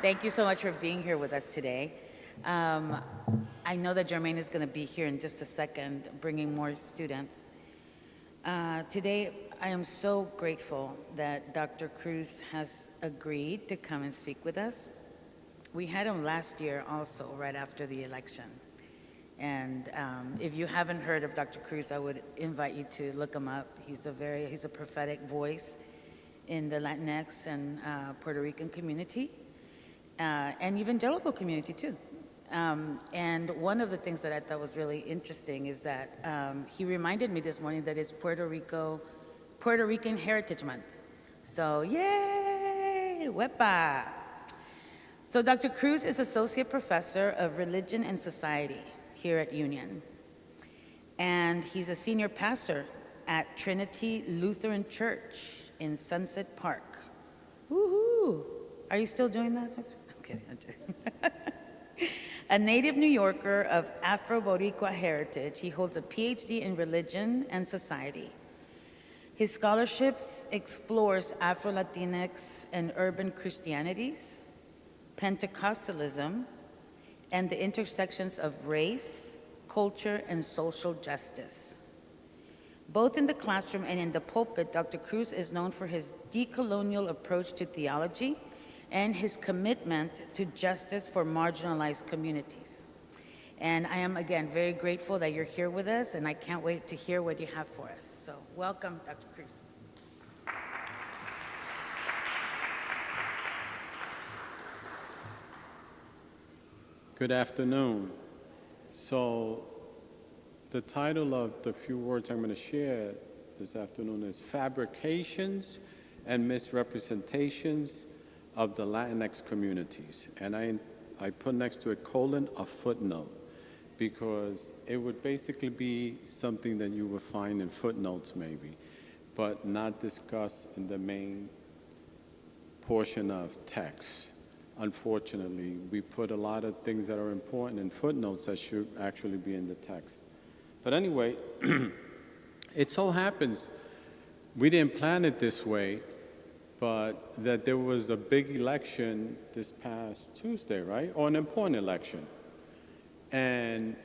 Thank you so much for being here with us today. I know that Jermaine is going to be here in just a second, bringing more students. Today, I am so grateful that Dr. Cruz has agreed to come and speak with us. We had him last year also, right after the election. And if you haven't heard of Dr. Cruz, I would invite you to look him up. He's a prophetic voice in the Latinx and Puerto Rican community, and evangelical community too. And one of the things that I thought was really interesting is that he reminded me this morning that it's Puerto Rican Heritage Month. So yay, wepa. So Dr. Cruz is Associate Professor of Religion and Society here at Union. And he's a senior pastor at Trinity Lutheran Church in Sunset Park. Woohoo! Are you still doing that? I'm kidding. A native New Yorker of Afro-Boricua heritage, he holds a Ph.D. in Religion and Society. His scholarships explores Afro-Latinx and urban Christianities, Pentecostalism, and the intersections of race, culture, and social justice. Both in the classroom and in the pulpit, Dr. Cruz is known for his decolonial approach to theology and his commitment to justice for marginalized communities. And I am, again, very grateful that you're here with us, and I can't wait to hear what you have for us. So welcome, Dr. Cruz. Good afternoon. So the title of the few words I'm going to share this afternoon is Fabrications and Misrepresentations of the Latinx Communities. And I put next to it a footnote, because it would basically be something that you would find in footnotes maybe, but not discussed in the main portion of text. Unfortunately, we put a lot of things that are important in footnotes that should actually be in the text. But anyway, it so happens, we didn't plan it this way, but that there was a big election this past Tuesday, right? Or an important election. And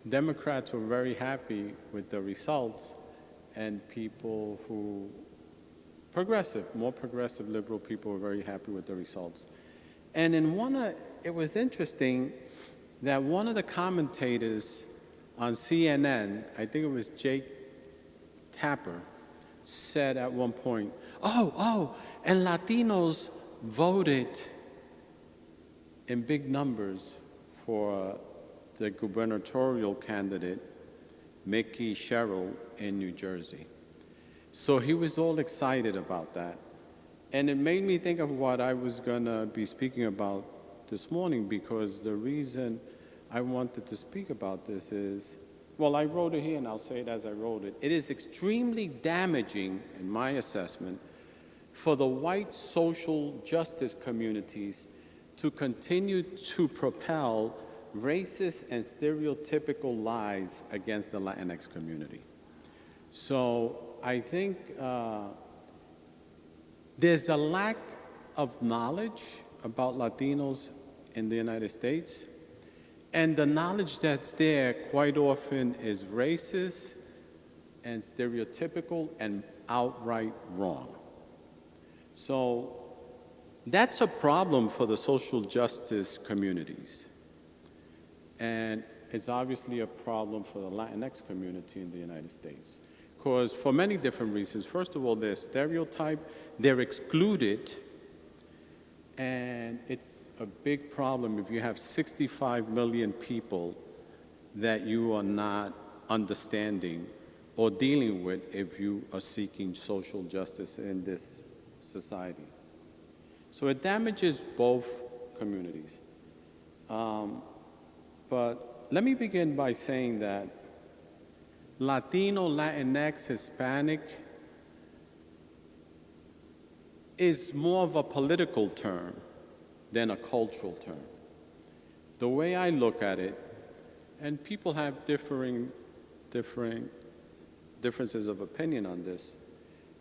Democrats were very happy with the results, and people who, more progressive liberal people were very happy with the results. And it was interesting that one of the commentators on CNN, I think it was Jake Tapper, said at one point, and Latinos voted in big numbers for the gubernatorial candidate, Mickey Sherrill, in New Jersey. So he was all excited about that. And it made me think of what I was going to be speaking about this morning, because the reason I wanted to speak about this is, well, I wrote it here and I'll say it as I wrote it. It is extremely damaging, in my assessment, for the white social justice communities to continue to propel racist and stereotypical lies against the Latinx community. So I think there's a lack of knowledge about Latinos in the United States, and the knowledge that's there quite often is racist and stereotypical and outright wrong. So that's a problem for the social justice communities, and it's obviously a problem for the Latinx community in the United States. Because for many different reasons. First of all, they're stereotyped, they're excluded, and it's a big problem if you have 65 million people that you are not understanding or dealing with if you are seeking social justice in this society. So it damages both communities. But let me begin by saying that Latino, Latinx, Hispanic is more of a political term than a cultural term. The way I look at it, and people have differences of opinion on this,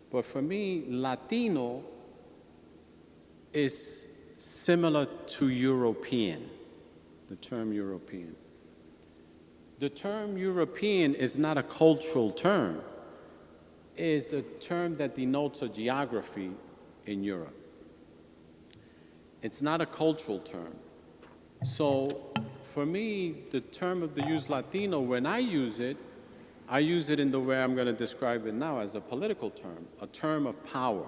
but for me, Latino is similar to European, the term European. The term European is not a cultural term. It is a term that denotes a geography in Europe. It's not a cultural term. So for me, the term of the use Latino, when I use it in the way I'm going to describe it now as a political term, a term of power.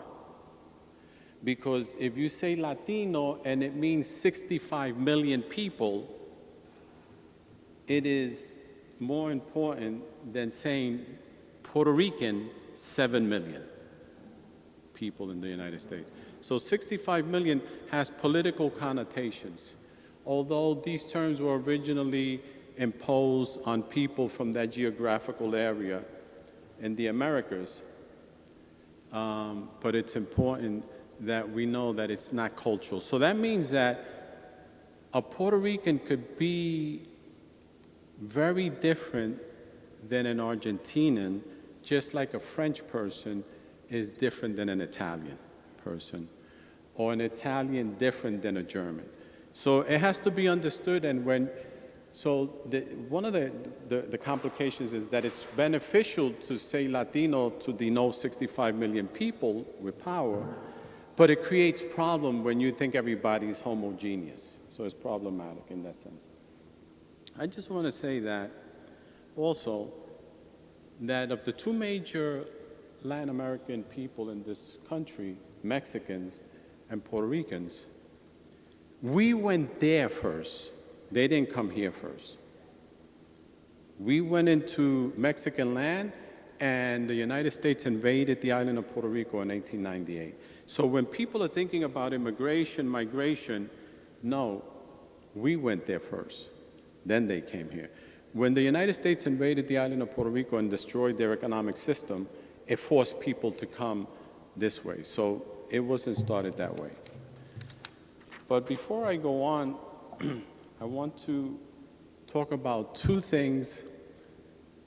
Because if you say Latino and it means 65 million people, it is more important than saying Puerto Rican, 7 million people in the United States. So 65 million has political connotations. Although these terms were originally imposed on people from that geographical area in the Americas, but it's important that we know that it's not cultural. So that means that a Puerto Rican could be very different than an Argentinian, just like a French person is different than an Italian person, or an Italian different than a German. So it has to be understood, and one of the complications is that it's beneficial to say Latino to denote 65 million people with power, but it creates problem when you think everybody's homogeneous. So it's problematic in that sense. I just want to say that also, that of the two major Latin American people in this country, Mexicans and Puerto Ricans, we went there first. They didn't come here first. We went into Mexican land, and the United States invaded the island of Puerto Rico in 1898. So when people are thinking about immigration, migration, no, we went there first. Then they came here. When the United States invaded the island of Puerto Rico and destroyed their economic system, it forced people to come this way. So it wasn't started that way. But before I go on, I want to talk about two things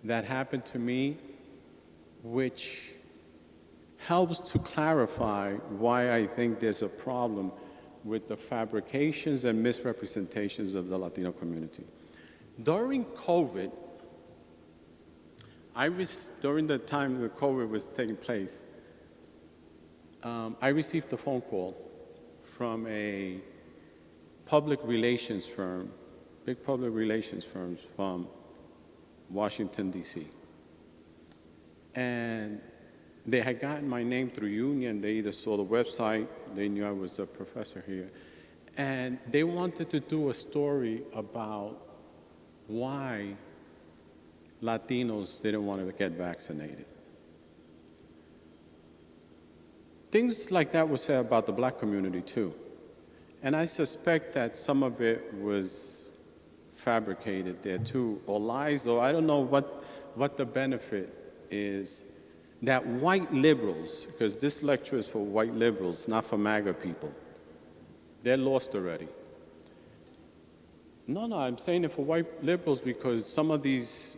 that happened to me, which helps to clarify why I think there's a problem with the fabrications and misrepresentations of the Latino community. During COVID, during the time that COVID was taking place, I received a phone call from a public relations firm, big public relations firms from Washington, D.C. And they had gotten my name through Union. They either saw the website, they knew I was a professor here, and they wanted to do a story about why Latinos didn't want to get vaccinated. Things like that were said about the black community too. And I suspect that some of it was fabricated there too, or lies, or I don't know what the benefit is, that white liberals, because this lecture is for white liberals, not for MAGA people, they're lost already. No, I'm saying it for white liberals because some of these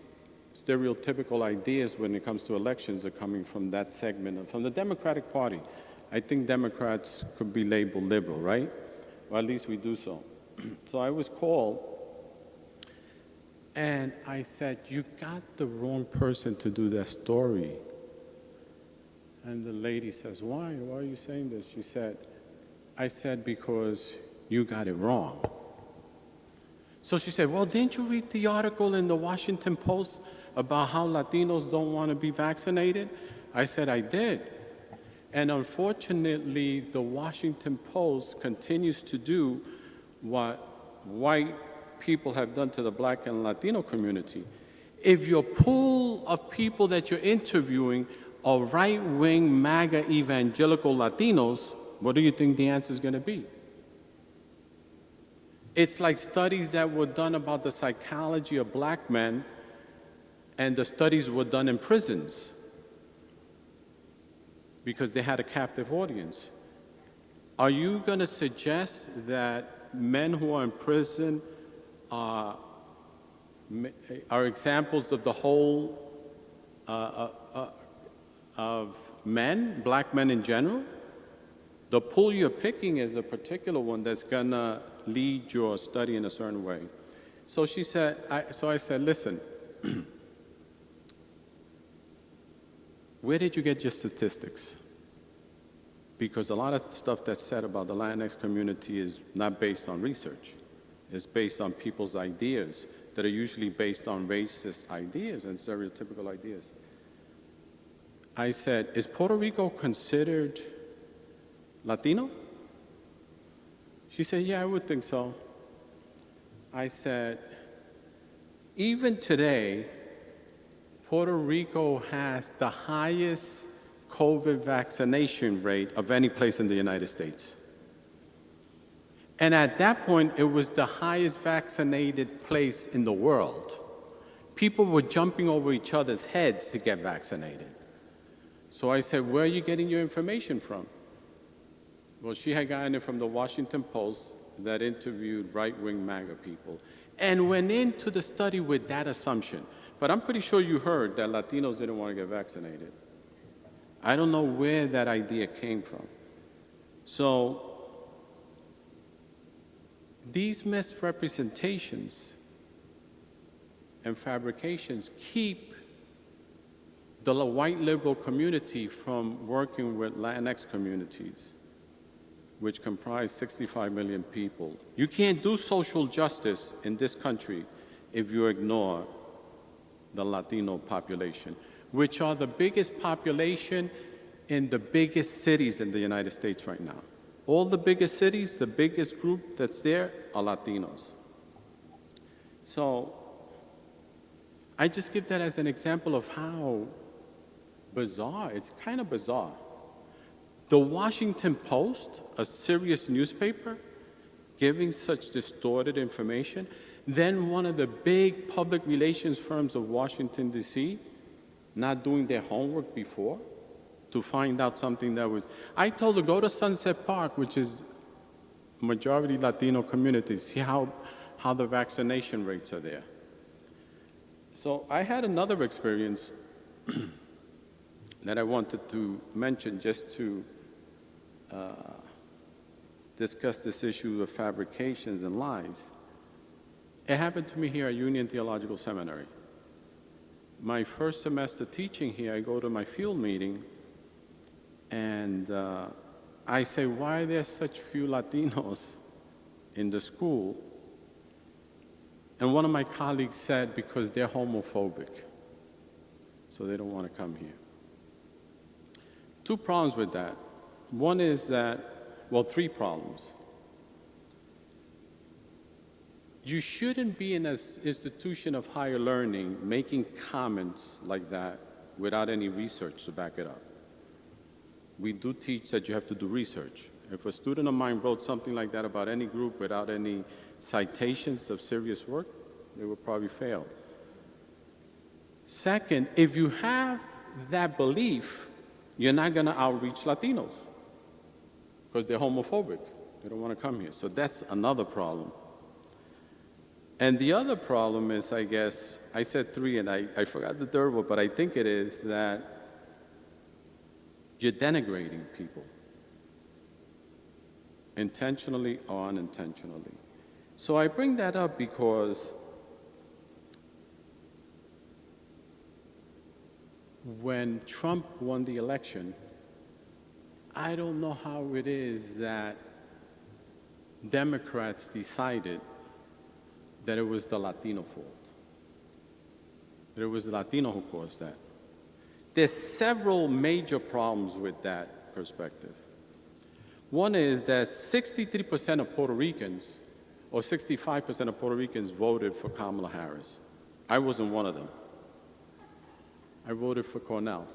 stereotypical ideas when it comes to elections are coming from that segment, from the Democratic Party. I think Democrats could be labeled liberal, right? Or at least we do so. So I was called, and I said, you got the wrong person to do that story. And the lady says, why? Why are you saying this? She said, I said, because you got it wrong. So she said, well, didn't you read the article in the Washington Post about how Latinos don't want to be vaccinated? I said, I did. And unfortunately, the Washington Post continues to do what white people have done to the black and Latino community. If your pool of people that you're interviewing are right-wing MAGA evangelical Latinos, what do you think the answer is going to be? It's like studies that were done about the psychology of black men, and the studies were done in prisons because they had a captive audience. Are you going to suggest that men who are in prison are examples of the whole of men, black men in general? The pool you're picking is a particular one that's gonna lead your study in a certain way. So she said, I said, listen, where did you get your statistics? Because a lot of stuff that's said about the Latinx community is not based on research. It's based on people's ideas that are usually based on racist ideas and stereotypical ideas. I said, is Puerto Rico considered Latino? She said, yeah, I would think so. I said, even today, Puerto Rico has the highest COVID vaccination rate of any place in the United States. And at that point, it was the highest vaccinated place in the world. People were jumping over each other's heads to get vaccinated. So I said, where are you getting your information from? Well, she had gotten it from the Washington Post that interviewed right-wing MAGA people and went into the study with that assumption. But I'm pretty sure you heard that Latinos didn't want to get vaccinated. I don't know where that idea came from. So these misrepresentations and fabrications keep the white liberal community from working with Latinx communities, which comprise 65 million people. You can't do social justice in this country if you ignore the Latino population, which are the biggest population in the biggest cities in the United States right now. All the biggest cities, the biggest group that's there are Latinos. So I just give that as an example of how bizarre, it's kind of bizarre. The Washington Post, a serious newspaper, giving such distorted information, then one of the big public relations firms of Washington, D.C., not doing their homework before to find out something that was... I told her, go to Sunset Park, which is majority Latino community, see how the vaccination rates are there. So I had another experience that I wanted to mention just to discuss this issue of fabrications and lies. It happened to me here at Union Theological Seminary. My first semester teaching here, I go to my field meeting, and I say, why are there such few Latinos in the school? And one of my colleagues said, because they're homophobic, so they don't want to come here. Two problems with that. One is that, well, three problems. You shouldn't be in an institution of higher learning making comments like that without any research to back it up. We do teach that you have to do research. If a student of mine wrote something like that about any group without any citations of serious work, they would probably fail. Second, if you have that belief, you're not going to outreach Latinos because they're homophobic. They don't want to come here. So that's another problem. And the other problem is, I guess, I said three and I forgot the third one, but I think it is that you're denigrating people, intentionally or unintentionally. So I bring that up because when Trump won the election, I don't know how it is that Democrats decided that it was the Latino fault, that it was the Latino who caused that. There's several major problems with that perspective. One is that 63% of Puerto Ricans, or 65% of Puerto Ricans voted for Kamala Harris. I wasn't one of them. I voted for Cornell.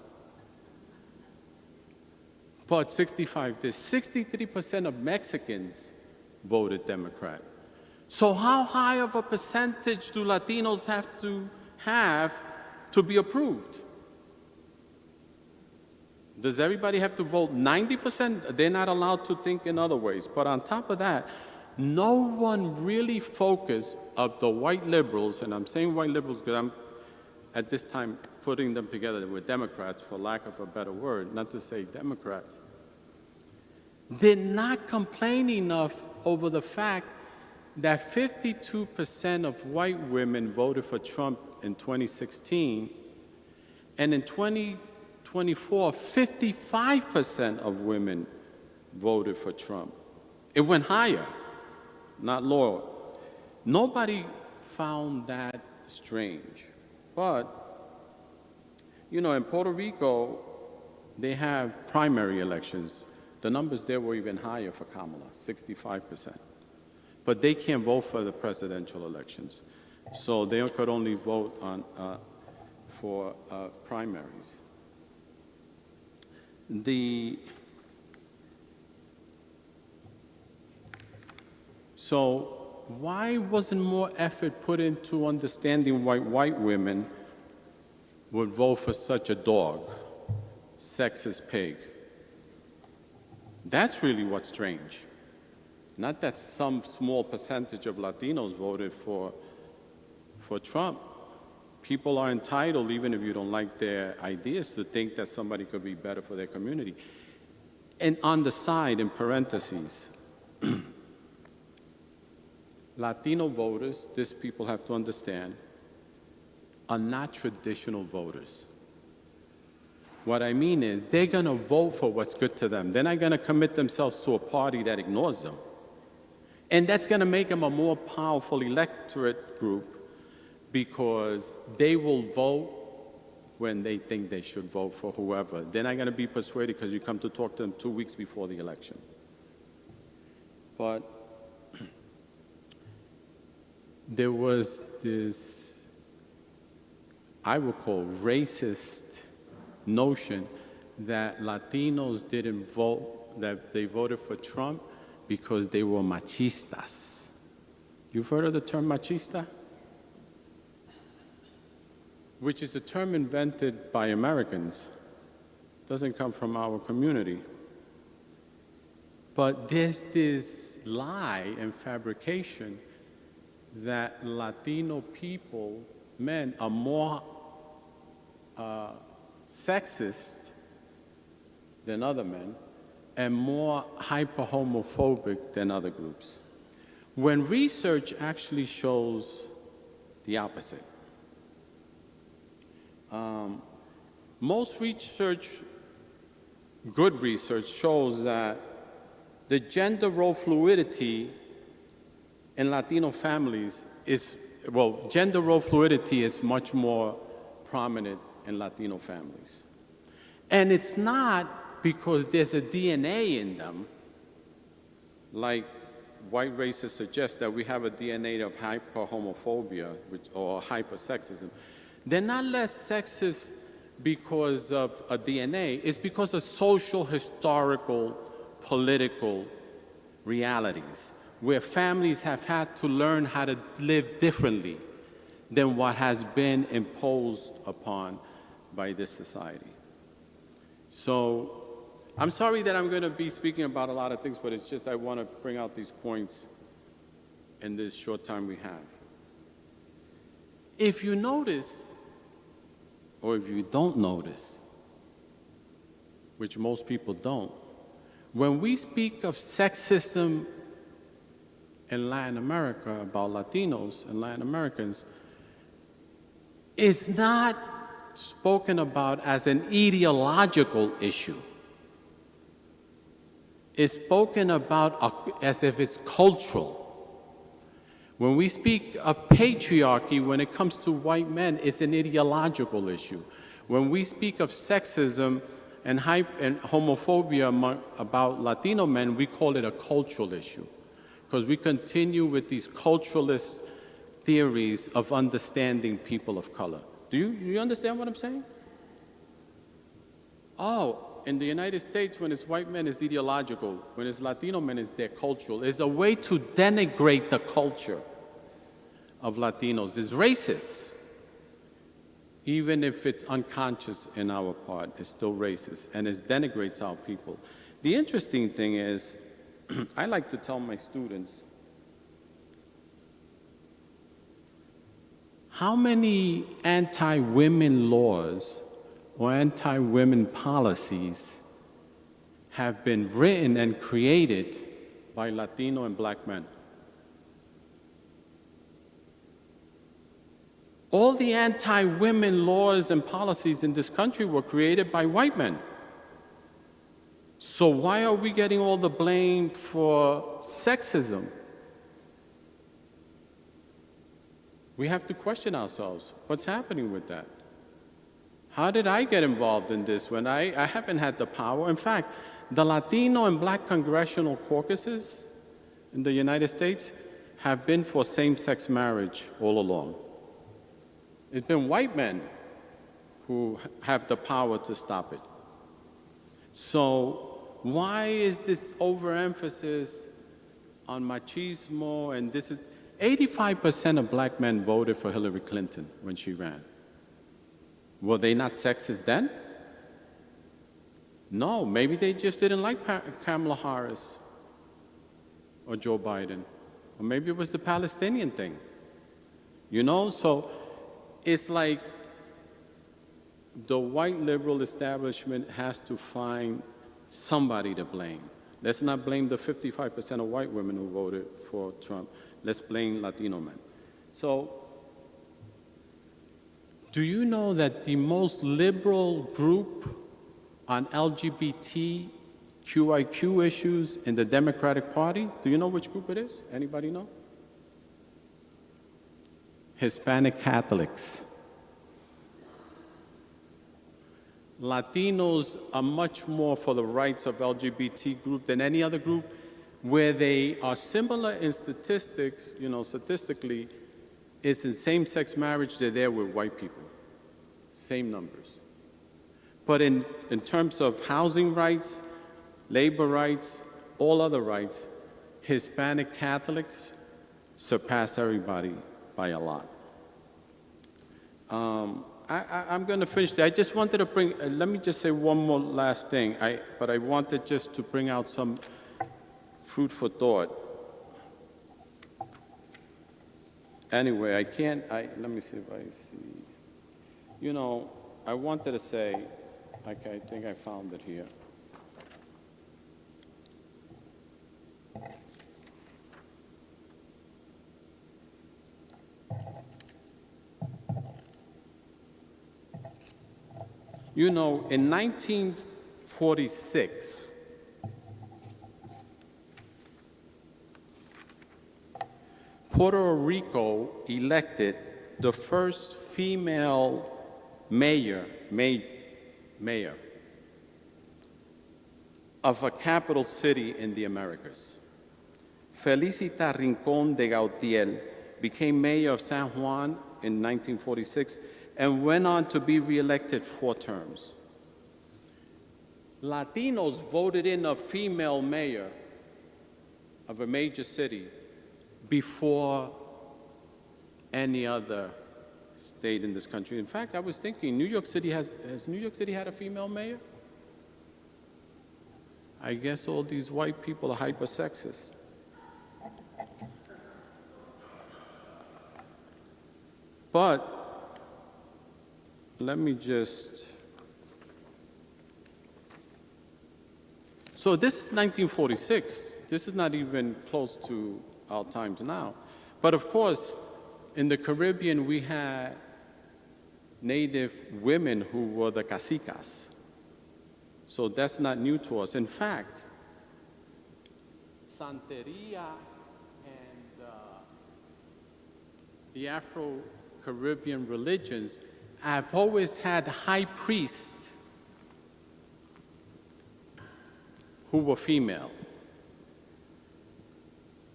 But there's 63% of Mexicans voted Democrat. So how high of a percentage do Latinos have to be approved? Does everybody have to vote 90%? They're not allowed to think in other ways. But on top of that, no one really focused of the white liberals, and I'm saying white liberals because I'm at this time putting them together with Democrats, for lack of a better word, not to say Democrats. did not complain enough over the fact that 52% of white women voted for Trump in 2016, and in 2024, 55% of women voted for Trump. It went higher, not lower. Nobody found that strange. But, you know, in Puerto Rico, they have primary elections. The numbers there were even higher for Kamala, 65%. But they can't vote for the presidential elections. So they could only vote for primaries. So why wasn't more effort put into understanding why white women would vote for such a dog, sexist pig? That's really what's strange. Not that some small percentage of Latinos voted for Trump. People are entitled, even if you don't like their ideas, to think that somebody could be better for their community. And on the side, in parentheses, Latino voters, this people have to understand, are not traditional voters. What I mean is, they're going to vote for what's good to them. They're not going to commit themselves to a party that ignores them. And that's going to make them a more powerful electorate group because they will vote when they think they should vote for whoever. They're not going to be persuaded because you come to talk to them 2 weeks before the election. But there was this, I would call racist notion that Latinos didn't vote, that they voted for Trump because they were machistas. You've heard of the term machista? Which is a term invented by Americans. Doesn't come from our community. But there's this lie and fabrication that Latino people, men, are more sexist than other men and more hyper-homophobic than other groups, when research actually shows the opposite. Most research, good research, shows that the gender role fluidity in Latino families is, well, gender role fluidity is much more prominent in Latino families. And it's not because there's a DNA in them, like white racists suggest that we have a DNA of hyper-homophobia or hyper-sexism. They're not less sexist because of a DNA. It's because of social, historical, political realities, where families have had to learn how to live differently than what has been imposed upon by this society. So I'm sorry that I'm going to be speaking about a lot of things, but it's just I want to bring out these points in this short time we have. If you notice, or if you don't notice, which most people don't, when we speak of sexism in Latin America, about Latinos and Latin Americans, it's not spoken about as an ideological issue. It's spoken about as if it's cultural. When we speak of patriarchy, when it comes to white men, it's an ideological issue. When we speak of sexism and homophobia about Latino men, we call it a cultural issue, because we continue with these culturalist theories of understanding people of color. Do you understand what I'm saying? Oh, in the United States, when it's white men, it's ideological. When it's Latino men, it's their cultural. It's a way to denigrate the culture of Latinos. It's racist. Even if it's unconscious in our part, it's still racist, and it denigrates our people. The interesting thing is, I like to tell my students, how many anti-women laws or anti-women policies have been written and created by Latino and black men. All the anti-women laws and policies in this country were created by white men. So why are we getting all the blame for sexism? We have to question ourselves. What's happening with that? How did I get involved in this when I haven't had the power? In fact, the Latino and black congressional caucuses in the United States have been for same-sex marriage all along. It's been white men who have the power to stop it. So why is this overemphasis on machismo? And this is 85% of black men voted for Hillary Clinton when she ran. Were they not sexist then? No, maybe they just didn't like Kamala Harris or Joe Biden. Or maybe it was the Palestinian thing. You know, so it's like the white liberal establishment has to find somebody to blame. Let's not blame the 55% of white women who voted for Trump. Let's blame Latino men. So, do you know that the most liberal group on LGBTQIQ issues in the Democratic Party, do you know which group it is? Anybody know? Hispanic Catholics. Latinos are much more for the rights of LGBT group than any other group. Where they are similar in statistics, you know, statistically, is in same-sex marriage, they're there with white people. Same numbers. But in terms of housing rights, labor rights, all other rights, Hispanic Catholics surpass everybody by a lot. I'm going to finish there. I just wanted to bring, let me just say one more last thing, but I wanted just to bring out some food for thought. Anyway, let me see if I see. You know, I wanted to say, okay, I think I found it here. You know, in 1946, Puerto Rico elected the first female mayor of a capital city in the Americas. Felicita Rincón de Gautier became mayor of San Juan in 1946 and went on to be reelected 4 terms. Latinos voted in a female mayor of a major city before any other state in this country. In fact, I was thinking, New York City has New York City had a female mayor? I guess all these white people are hyper-sexist. But let me just, so this is 1946. This is not even close to our times now. But of course, in the Caribbean, we had native women who were the cacicas. So that's not new to us. In fact, Santeria and the Afro-Caribbean religions have always had high priests who were female.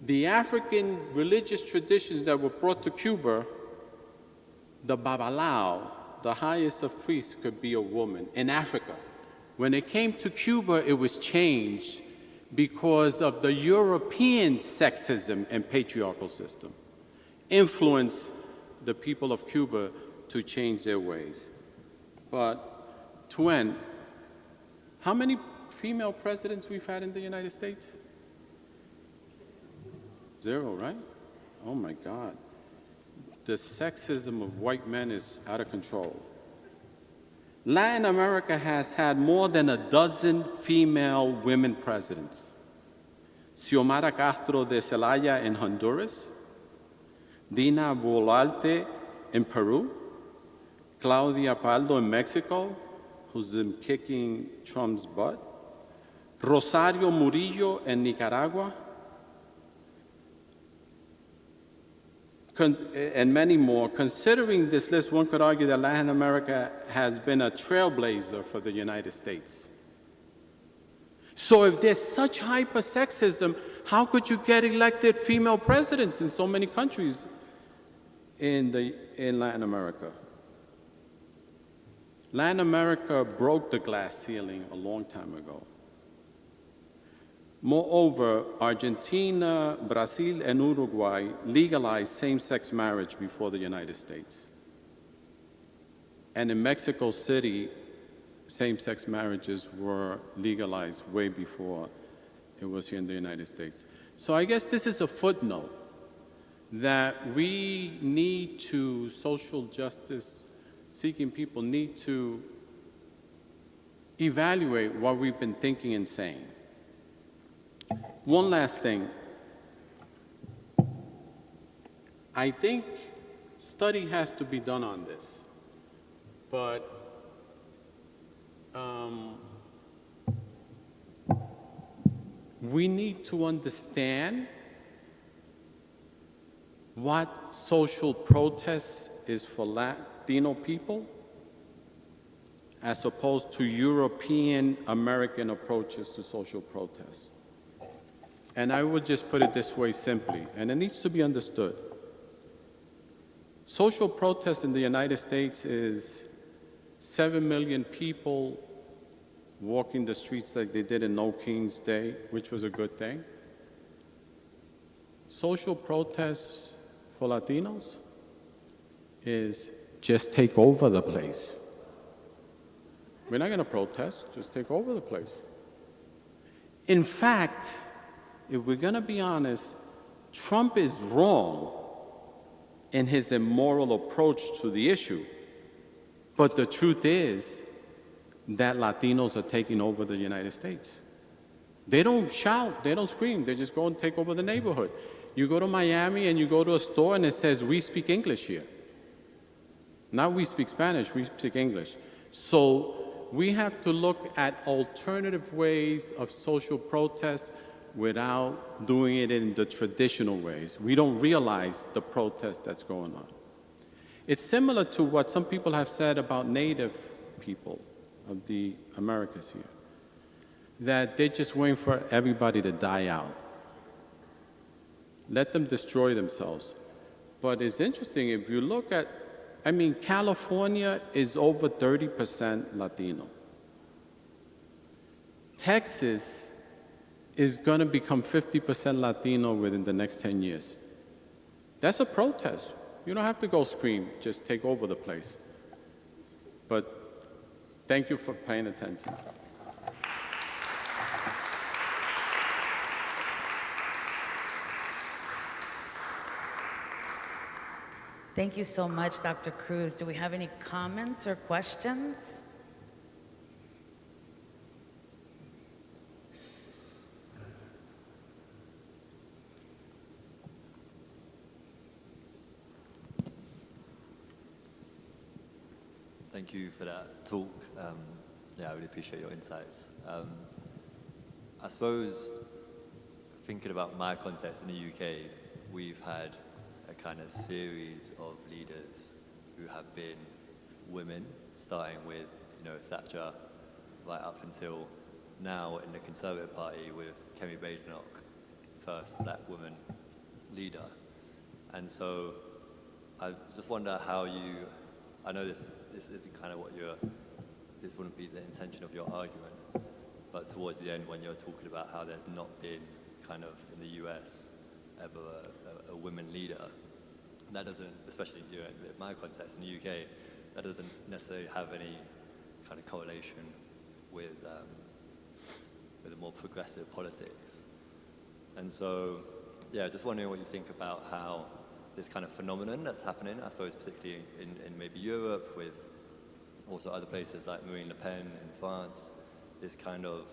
The African religious traditions that were brought to Cuba, the Babalao, the highest of priests, could be a woman in Africa. When it came to Cuba, it was changed because of the European sexism and patriarchal system influenced the people of Cuba to change their ways. But to end, how many female presidents we've had in the United States? 0, right? Oh my God. The sexism of white men is out of control. Latin America has had more than a dozen female women presidents. Xiomara Castro de Celaya in Honduras, Dina Boluarte in Peru, Claudia Paldo in Mexico, who's been kicking Trump's butt, Rosario Murillo in Nicaragua, and many more. Considering this list, one could argue that Latin America has been a trailblazer for the United States. So if there's such hypersexism, how could you get elected female presidents in so many countries in Latin America? Latin America broke the glass ceiling a long time ago. Moreover, Argentina, Brazil, and Uruguay legalized same-sex marriage before the United States. And in Mexico City, same-sex marriages were legalized way before it was here in the United States. So I guess this is a footnote that we need to, social justice seeking people need to evaluate what we've been thinking and saying. One last thing. I think study has to be done on this, but we need to understand what social protest is for Latino people as opposed to European American approaches to social protest. And I would just put it this way simply, and it needs to be understood. Social protest in the United States is 7 million people walking the streets like they did in No King's Day, which was a good thing. Social protests for Latinos is just take over the place. We're not going to protest, just take over the place. In fact, if we're going to be honest, Trump is wrong in his immoral approach to the issue. But the truth is that Latinos are taking over the United States. They don't shout, they don't scream, they just go and take over the neighborhood. You go to Miami and you go to a store and it says, "We speak English here." Not we speak Spanish, we speak English. So we have to look at alternative ways of social protest without doing it in the traditional ways. We don't realize the protest that's going on. It's similar to what some people have said about Native people of the Americas here, that they're just waiting for everybody to die out. Let them destroy themselves. But it's interesting, if you look at, California is over 30% Latino. Texas is going to become 50% Latino within the next 10 years. That's a protest. You don't have to go scream, just take over the place. But thank you for paying attention. Thank you so much, Dr. Cruz. Do we have any comments or questions? Thank you for that talk. I really appreciate your insights. I suppose, thinking about my context in the UK, we've had a kind of series of leaders who have been women, starting with, Thatcher, right up until now in the Conservative Party with Kemi Badenoch, first black woman leader. And so I just wonder how you, I know this isn't kind of this wouldn't be the intention of your argument, but towards the end when you're talking about how there's not been kind of in the US ever a women leader, that doesn't, especially in my context in the UK, that doesn't necessarily have any kind of correlation with a more progressive politics. And so, just wondering what you think about how this kind of phenomenon that's happening, I suppose particularly in maybe Europe with also other places like Marine Le Pen in France, this kind of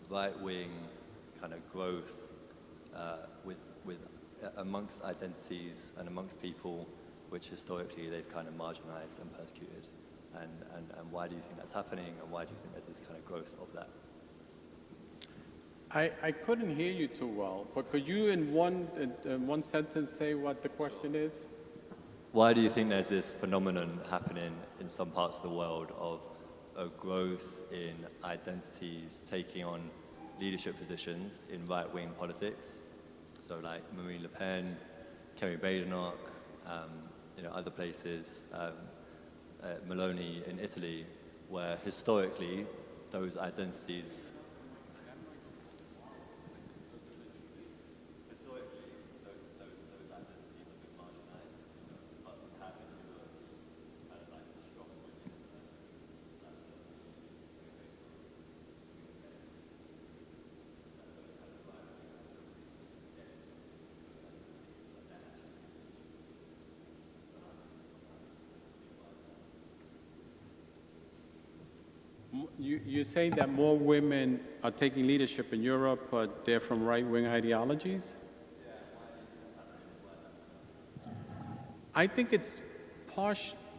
right-wing kind of growth with amongst identities and amongst people which historically they've kind of marginalized and persecuted. And why do you think that's happening, and why do you think there's this kind of growth of that? I couldn't hear you too well, but could you in one sentence say what the question is? Why do you think there's this phenomenon happening in some parts of the world of a growth in identities taking on leadership positions in right-wing politics? So like Marine Le Pen, Kerry Badenoch, other places, Meloni in Italy, where historically those identities You're saying that more women are taking leadership in Europe, but they're from right-wing ideologies? I think it's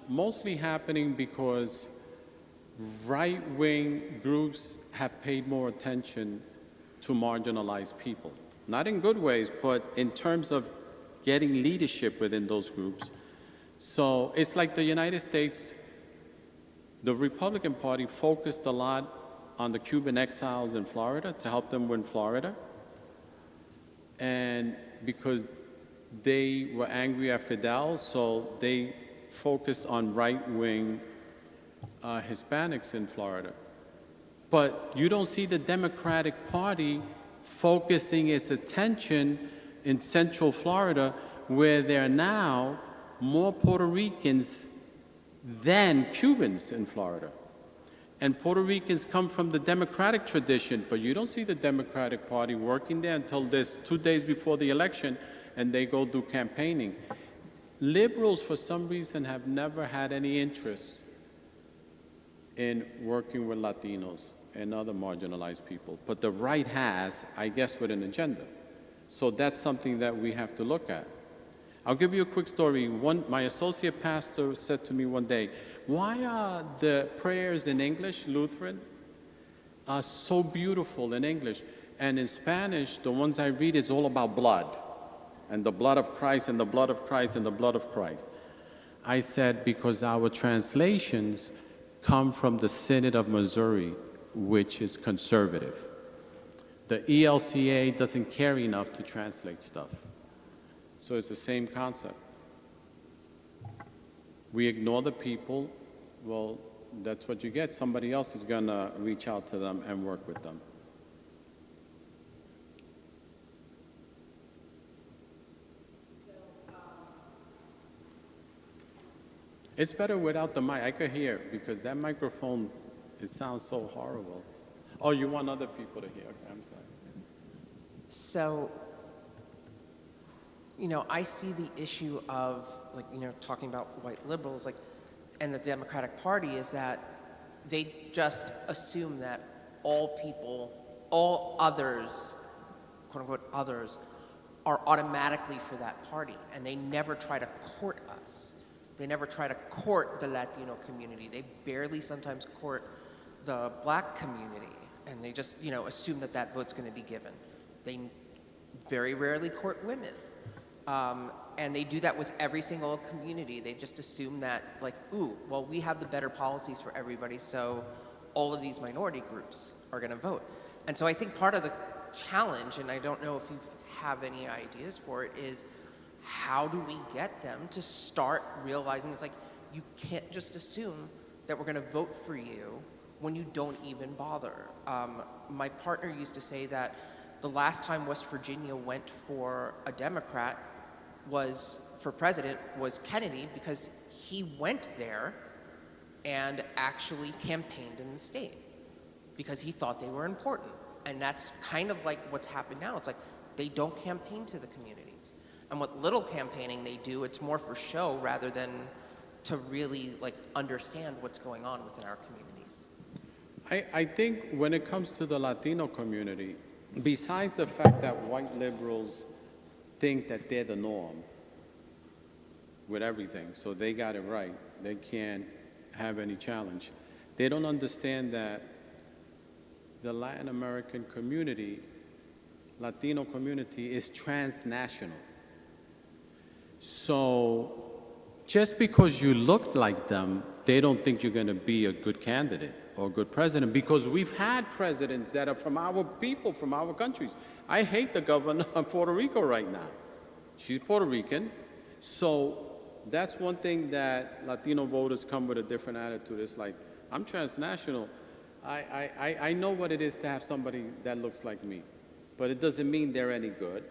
mostly happening because right-wing groups have paid more attention to marginalized people. Not in good ways, but in terms of getting leadership within those groups. So it's like the United States. The Republican Party focused a lot on the Cuban exiles in Florida to help them win Florida. And because they were angry at Fidel, so they focused on right-wing Hispanics in Florida. But you don't see the Democratic Party focusing its attention in Central Florida, where there are now more Puerto Ricans than Cubans in Florida. And Puerto Ricans come from the Democratic tradition, but you don't see the Democratic Party working there until there's 2 days before the election, and they go do campaigning. Liberals, for some reason, have never had any interest in working with Latinos and other marginalized people. But the right has, I guess, with an agenda. So that's something that we have to look at. I'll give you a quick story. My associate pastor said to me one day, why are the prayers in English, Lutheran, so beautiful in English? And in Spanish, the ones I read is all about blood, and the blood of Christ, and the blood of Christ, and the blood of Christ. I said, because our translations come from the Synod of Missouri, which is conservative. The ELCA doesn't care enough to translate stuff. So it's the same concept. We ignore the people, well, that's what you get. Somebody else is going to reach out to them and work with them. It's better without the mic. I could hear, because that microphone, it sounds so horrible. Oh, you want other people to hear? Okay, I'm sorry. So, I see the issue of, talking about white liberals, and the Democratic Party is that they just assume that all people, all others, quote unquote others, are automatically for that party, and they never try to court us. They never try to court the Latino community. They barely sometimes court the Black community, and they just, assume that that vote's going to be given. They very rarely court women. And they do that with every single community. They just assume that, we have the better policies for everybody, so all of these minority groups are going to vote. And so I think part of the challenge, and I don't know if you have any ideas for it, is how do we get them to start realizing it's you can't just assume that we're going to vote for you when you don't even bother. My partner used to say that the last time West Virginia went for a Democrat for president was Kennedy, because he went there and actually campaigned in the state because he thought they were important. And that's kind of like what's happened now. It's they don't campaign to the communities. And what little campaigning they do, it's more for show rather than to really like understand what's going on within our communities. I think when it comes to the Latino community, besides the fact that white liberals think that they're the norm with everything, so they got it right, they can't have any challenge. They don't understand that the Latin American community, Latino community, is transnational. So just because you look like them, they don't think you're going to be a good candidate or a good president, because we've had presidents that are from our people, from our countries. I hate the governor of Puerto Rico right now. She's Puerto Rican. So that's one thing that Latino voters come with a different attitude. It's like, I'm transnational. I know what it is to have somebody that looks like me, but it doesn't mean they're any good.